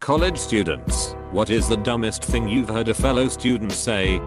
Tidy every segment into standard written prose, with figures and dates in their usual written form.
College students, what is the dumbest thing you've heard a fellow student say?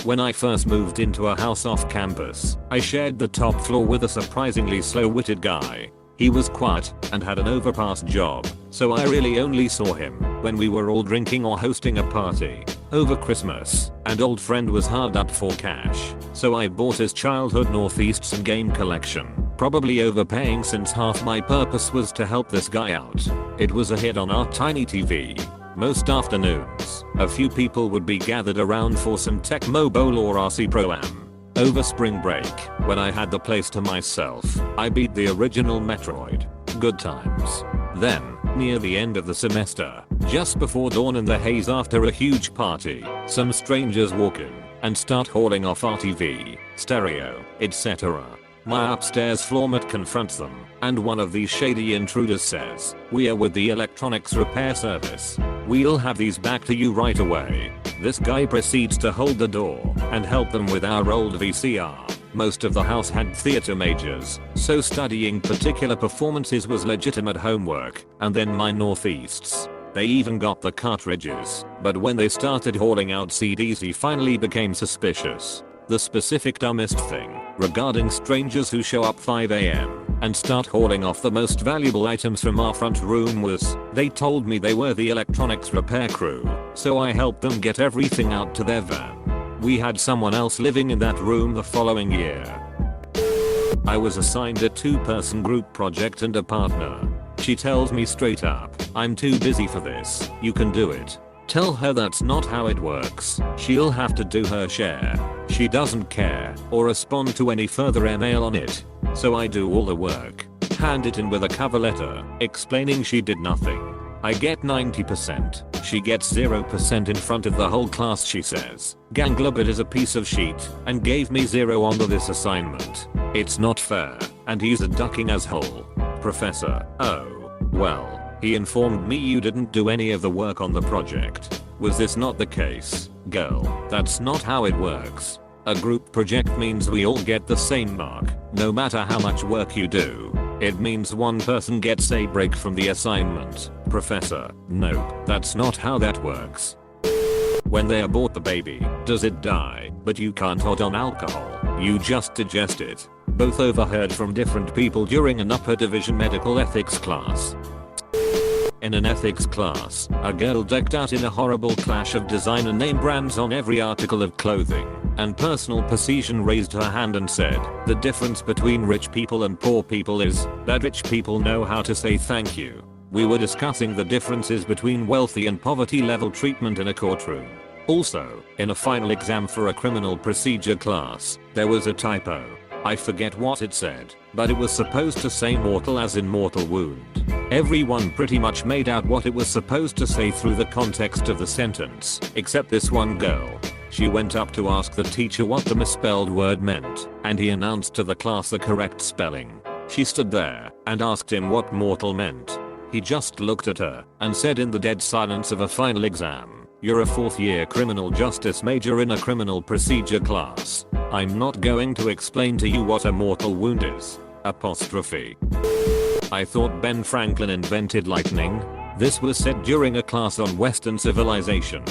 When I first moved into a house off campus, I shared the top floor with a surprisingly slow-witted guy. He was quiet and had an overpass job, so I really only saw him when we were all drinking or hosting a party over Christmas, and old friend was hard up for cash, so I bought his childhood Northeasts and game collection, probably overpaying since half my purpose was to help this guy out. It was a hit on our tiny TV. Most afternoons, a few people would be gathered around for some Tecmo Bowl or RC Pro-Am. Over spring break, when I had the place to myself, I beat the original Metroid. Good times. Then, near the end of the semester, just before dawn in the haze after a huge party, some strangers walk in and start hauling off our TV, stereo, etc. My upstairs floormate confronts them, and one of these shady intruders says, "We are with the electronics repair service. We'll have these back to you right away." This guy proceeds to hold the door and help them with our old VCR. Most of the house had theater majors, so studying particular performances was legitimate homework, and then my Northeasts. They even got the cartridges, but when they started hauling out CDs he finally became suspicious. The specific dumbest thing regarding strangers who show up 5 AM and start hauling off the most valuable items from our front room was, they told me they were the electronics repair crew, so I helped them get everything out to their van. We had someone else living in that room the following year. I was assigned a 2-person group project and a partner. She tells me straight up, "I'm too busy for this, you can do it." Tell her that's not how it works. She'll have to do her share. She doesn't care or respond to any further email on it. So I do all the work. Hand it in with a cover letter explaining she did nothing. I get 90%. She gets 0% in front of the whole class. She says, "Ganglabit is a piece of shit and gave me 0 on this assignment. It's not fair, and he's a ducking asshole." Professor, "Oh, well. He informed me you didn't do any of the work on the project. Was this not the case?" Girl, that's not how it works. A group project means we all get the same mark, no matter how much work you do. It means one person gets a break from the assignment. Professor, nope, that's not how that works. When they abort the baby, does it die? But you can't hold on alcohol, you just digest it. Both overheard from different people during an upper division medical ethics class. In an ethics class, a girl decked out in a horrible clash of designer name brands on every article of clothing, and personal possession raised her hand and said, "The difference between rich people and poor people is that rich people know how to say thank you." We were discussing the differences between wealthy and poverty level treatment in a courtroom. Also, in a final exam for a criminal procedure class, there was a typo. I forget what it said, but it was supposed to say mortal as in mortal wound. Everyone pretty much made out what it was supposed to say through the context of the sentence, except this one girl. She went up to ask the teacher what the misspelled word meant, and he announced to the class the correct spelling. She stood there and asked him what mortal meant. He just looked at her and said in the dead silence of a final exam, "You're a 4th-year criminal justice major in a criminal procedure class. I'm not going to explain to you what a mortal wound is." Apostrophe. I thought Ben Franklin invented lightning. This was said during a class on Western civilization.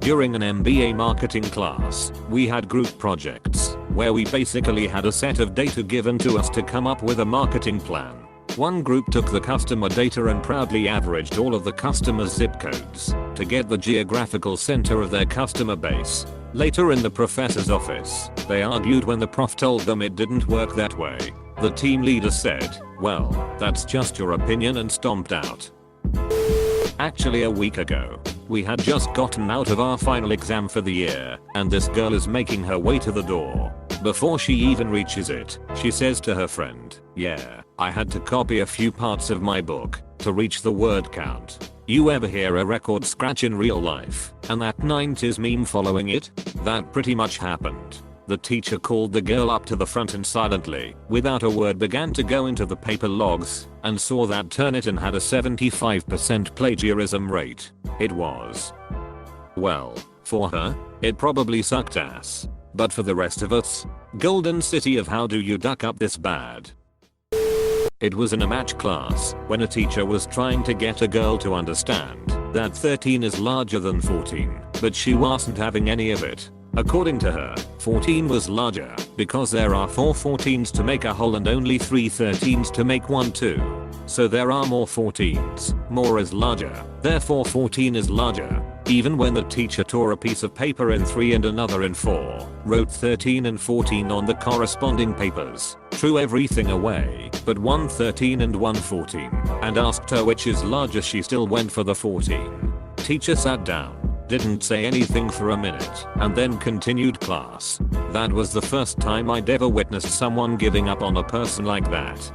During an MBA marketing class, we had group projects, where we basically had a set of data given to us to come up with a marketing plan. One group took the customer data and proudly averaged all of the customers' zip codes to get the geographical center of their customer base. Later in the professor's office, they argued when the prof told them it didn't work that way. The team leader said, "Well, that's just your opinion," and stomped out. Actually, a week ago, we had just gotten out of our final exam for the year, and this girl is making her way to the door. Before she even reaches it, she says to her friend, "Yeah, I had to copy a few parts of my book to reach the word count." You ever hear a record scratch in real life, and that 90s meme following it? That pretty much happened. The teacher called the girl up to the front and silently, without a word, began to go into the paper logs and saw that Turnitin had a 75% plagiarism rate. It was. Well, for her, it probably sucked ass. But for the rest of us, golden city of how do you duck up this bad? It was in a match class when a teacher was trying to get a girl to understand that 13 is larger than 14, but she wasn't having any of it. According to her, 14 was larger because there are 4 14s to make a whole and only 3 13s to make one 2. So there are more 14s, more is larger, therefore 14 is larger. Even when the teacher tore a piece of paper in 3 and another in 4, wrote 13 and 14 on the corresponding papers, threw everything away but one 13 and one 14, and asked her which is larger, she still went for the 14. Teacher sat down, didn't say anything for a minute, and then continued class. That was the first time I'd ever witnessed someone giving up on a person like that.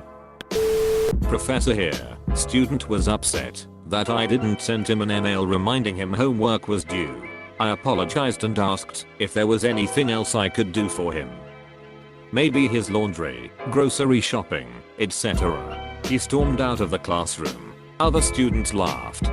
Professor here, student was upset that I didn't send him an email reminding him homework was due. I apologized and asked if there was anything else I could do for him. Maybe his laundry, grocery shopping, etc. He stormed out of the classroom. Other students laughed.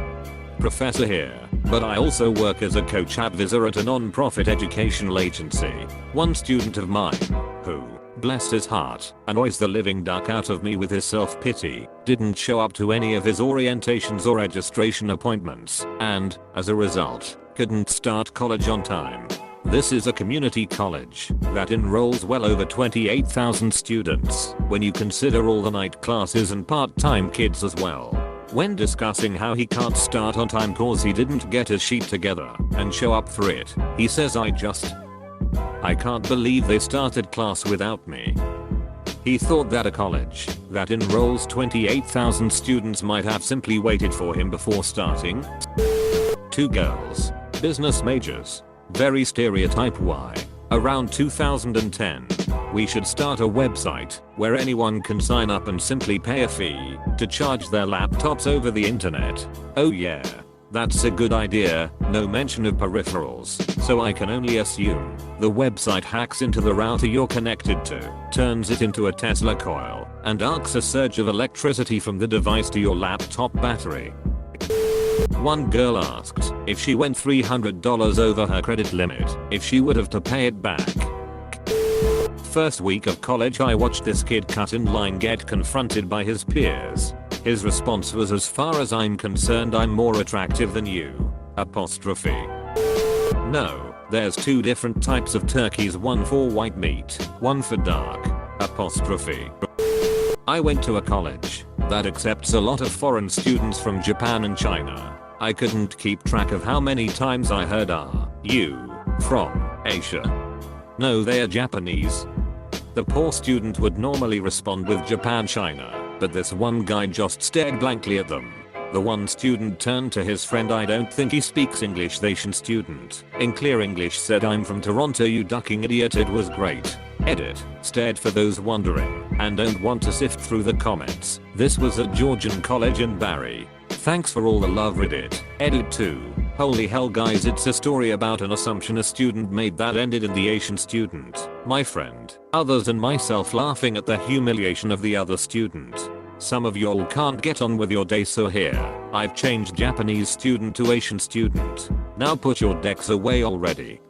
Professor here, but I also work as a coach advisor at a non-profit educational agency. One student of mine, who, bless his heart, annoys the living duck out of me with his self-pity, didn't show up to any of his orientations or registration appointments, and, as a result, couldn't start college on time. This is a community college that enrolls well over 28,000 students when you consider all the night classes and part-time kids as well. When discussing how he can't start on time cause he didn't get his sheet together and show up for it, he says I can't believe they started class without me. He thought that a college that enrolls 28,000 students might have simply waited for him before starting. 2 girls, business majors. Very stereotype. Why? Around 2010. We should start a website where anyone can sign up and simply pay a fee to charge their laptops over the internet. Oh yeah. That's a good idea, no mention of peripherals, so I can only assume the website hacks into the router you're connected to, turns it into a Tesla coil, and arcs a surge of electricity from the device to your laptop battery. One girl asked if she went $300 over her credit limit, if she would have to pay it back. First week of college I watched this kid cut in line get confronted by his peers. His response was, as far as I'm concerned I'm more attractive than you. Apostrophe. No, there's 2 different types of turkeys, one for white meat, one for dark. Apostrophe. I went to a college that accepts a lot of foreign students from Japan and China. I couldn't keep track of how many times I heard "Are you from Asia?" No, they're Japanese. The poor student would normally respond with Japan, China, but this one guy just stared blankly at them. The one student turned to his friend, I don't think he speaks English. The Asian student, in clear English, said, I'm from Toronto, you ducking idiot. It was great. Edit, stared for those wondering and don't want to sift through the comments. This was at Georgian College in Barrie. Thanks for all the love, Reddit. Edit 2. Holy hell guys, it's a story about an assumption a student made that ended in the Asian student, my friend, others and myself laughing at the humiliation of the other student. Some of y'all can't get on with your day, so here, I've changed Japanese student to Asian student. Now put your decks away already.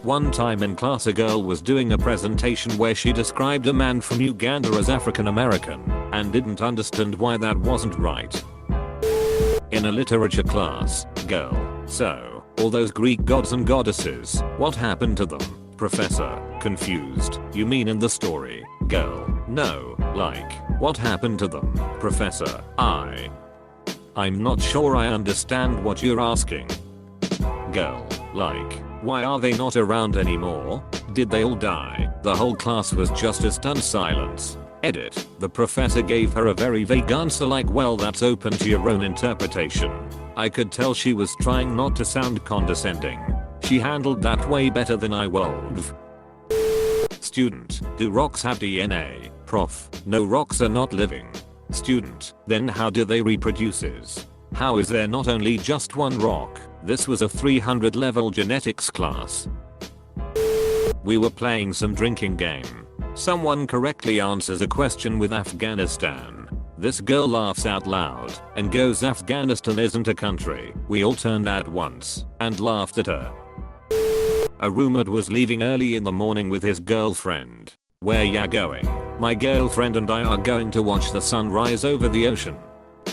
One time in class a girl was doing a presentation where she described a man from Uganda as African American and didn't understand why that wasn't right. In a literature class, girl, so, all those Greek gods and goddesses, what happened to them? Professor, confused, you mean in the story? Girl, no, like, what happened to them? Professor, I'm not sure I understand what you're asking. Girl, like, why are they not around anymore? Did they all die? The whole class was just a stunned silence. Edit, the professor gave her a very vague answer like, well, that's open to your own interpretation. I could tell she was trying not to sound condescending. She handled that way better than I would. Student, do rocks have DNA? Prof, no, rocks are not living. Student, then how do they reproduce? How is there not only just one rock? This was a 300 level genetics class. We were playing some drinking game. Someone correctly answers a question with Afghanistan. This girl laughs out loud and goes, Afghanistan isn't a country. We all turned at once and laughed at her. A roommate was leaving early in the morning with his girlfriend. Where ya going? My girlfriend and I are going to watch the sun rise over the ocean.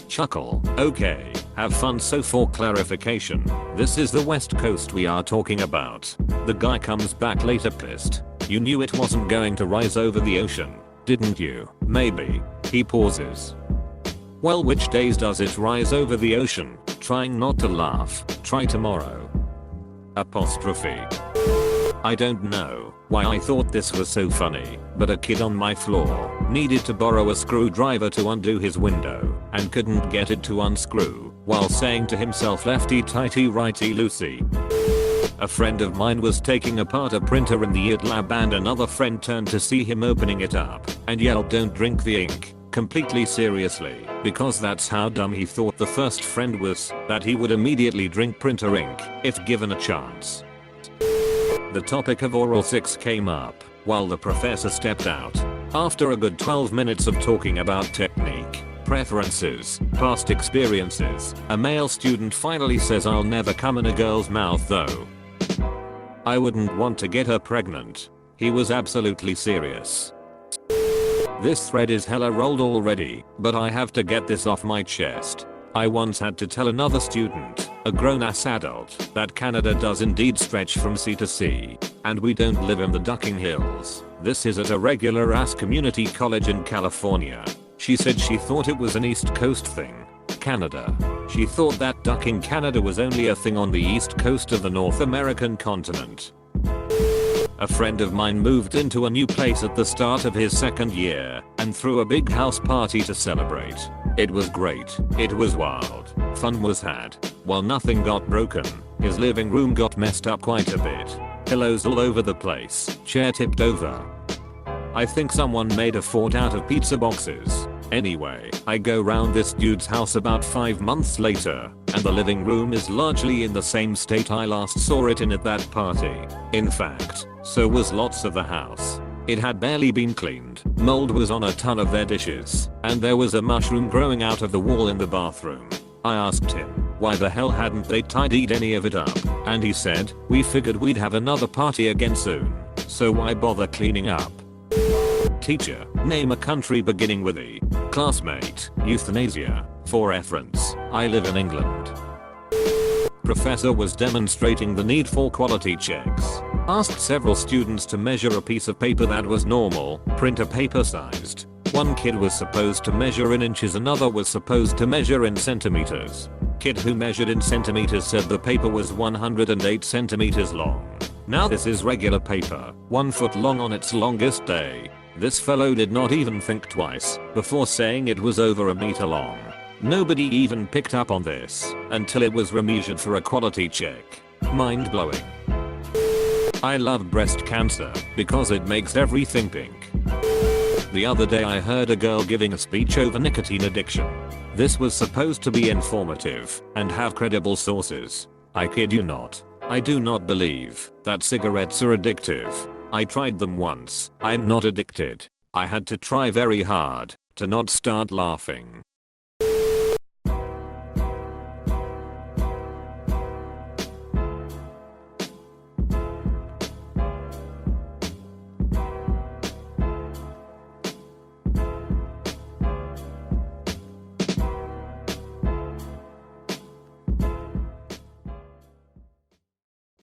Chuckle. Okay, have fun. So for clarification, this is the west coast we are talking about. The guy comes back later pissed. You knew it wasn't going to rise over the ocean, didn't you? Maybe. He pauses. Well, which days does it rise over the ocean? Trying not to laugh. Try tomorrow. Apostrophe. I don't know why I thought this was so funny, but a kid on my floor needed to borrow a screwdriver to undo his window and couldn't get it to unscrew while saying to himself lefty tighty righty loosey. A friend of mine was taking apart a printer in the id lab and another friend turned to see him opening it up and yelled, "Don't drink the ink," completely seriously, because that's how dumb he thought the first friend was, that he would immediately drink printer ink if given a chance. The topic of oral sex came up while the professor stepped out. After a good 12 minutes of talking about technique, preferences, past experiences, a male student finally says, "I'll never come in a girl's mouth though. I wouldn't want to get her pregnant." He was absolutely serious. This thread is hella rolled already, but I have to get this off my chest. I once had to tell another student, a grown-ass adult, that Canada does indeed stretch from sea to sea, and we don't live in the Ducking Hills. This is at a regular-ass community college in California. She said she thought it was an East Coast thing. Canada. She thought that ducking Canada was only a thing on the east coast of the North American continent. A friend of mine moved into a new place at the start of his second year and threw a big house party to celebrate. It was great. It was wild. Fun was had. While nothing got broken, his living room got messed up quite a bit. Pillows all over the place. Chair tipped over. I think someone made a fort out of pizza boxes. Anyway, I go round this dude's house about 5 months later, and the living room is largely in the same state I last saw it in at that party. In fact, so was lots of the house. It had barely been cleaned, mold was on a ton of their dishes, and there was a mushroom growing out of the wall in the bathroom. I asked him, why the hell hadn't they tidied any of it up, and he said, "We figured we'd have another party again soon, so why bother cleaning up?" Teacher, name a country beginning with E. Classmate, euthanasia. For reference, I live in England. Professor was demonstrating the need for quality checks. Asked several students to measure a piece of paper that was normal, printer paper sized. One kid was supposed to measure in inches, another was supposed to measure in centimeters. Kid who measured in centimeters said the paper was 108 centimeters long. Now this is regular paper, 1 foot long on its longest day. This fellow did not even think twice before saying it was over a meter long. Nobody even picked up on this until it was remeasured for a quality check. Mind blowing. I love breast cancer because it makes everything pink. The other day I heard a girl giving a speech over nicotine addiction. This was supposed to be informative and have credible sources. I kid you not. I do not believe that cigarettes are addictive. I tried them once. I'm not addicted. I had to try very hard to not start laughing.